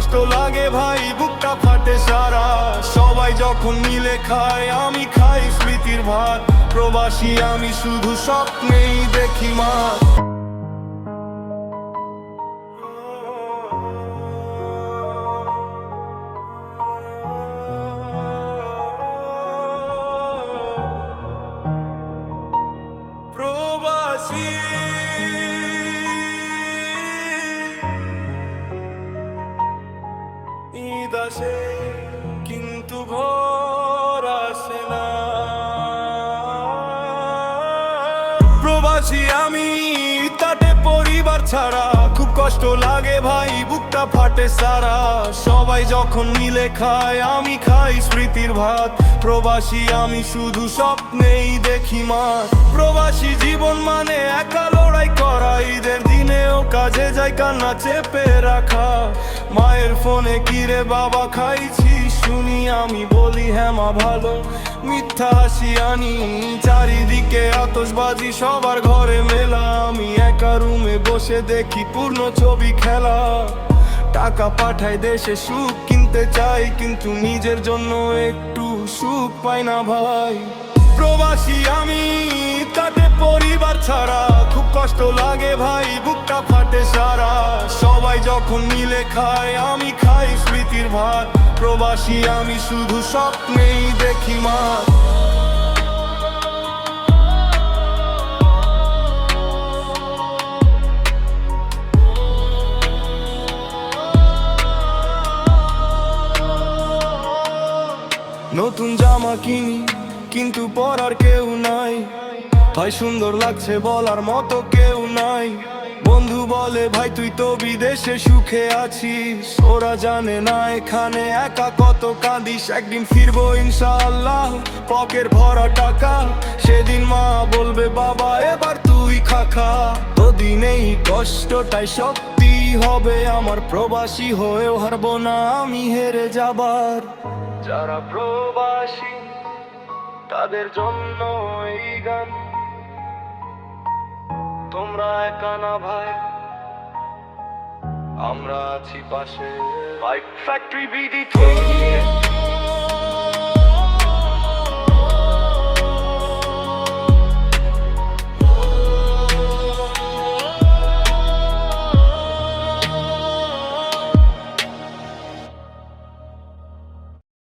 কষ্ট লাগে ভাই, বুকটা ফাটে সারা। সবাই যখন মিলে খায়, আমি খাই স্মৃতির ভাত। প্রবাসী আমি, শুধু স্বপ্নেই দেখি মাঠ। প্রবাসী ঈদ আসে কিন্তু ঘর আসে না। প্রবাসী আমি, তাতে পরিবার ছাড়া। খুব কষ্ট লাগে ভাই, বুকটা ফাটে সারা। সবাই যখন মিলে খায়, আমি খাই স্মৃতির ভাত। প্রবাসী আমি, শুধু স্বপ্নেই দেখি মাঠ। প্রবাসী জীবন মানে একা লড়াই করা, ঈদের দিনেও কাজে যাই কান্না চেপে রাখা। মায়ের ফোনে কিরে বাবা খাইছি শুনি, আমি বলি হ্যাঁ মা ভালো, মিথ্যা হাসি আনি। চারিদিকে আতশবাজি, সবার ঘরে মেলা। আমি একা রুমে বসে দেখি পূর্ণ ছবি খেলা। টাকা পাঠাই দেশে, সুখ কিনতে চাই, কিন্তু নিজের জন্য একটু সুখ পাই না ভাই। প্রবাসী আমি, তাতে পরিবার ছাড়া। খুব কষ্ট লাগে ভাই, বুকটা ফাটে সারা। সবাই যখন মিলে খায়, আমি খাই স্মৃতির ভাত। প্রবাসী আমি, শুধু স্বপ্নেই দেখি মাঠ। নতুন জামা কিনি, কিন্তু পরার কেউ নাই ভাই। সুন্দর লাগছে বলার মতো কেউ নাই। বন্ধু বলে ভাই তুই তো বিদেশে সুখে আছিস, ওরা জানে না এখানে একা কত কাঁদিস। একদিন ফিরবো ইনশাআল্লাহ, পকেট ভরা টাকা। সেদিন মা বলবে বাবা এবার তুই খা। তোদিন এই কষ্টটাই শক্তি হবে আমার। প্রবাসী হয়েও হারবো না আমি হেরে যাবার। যারা প্রবাসী তাদের জন্য এই গান। তোমরা একা না ভাই, আমরা আছি পাশে। Factory BD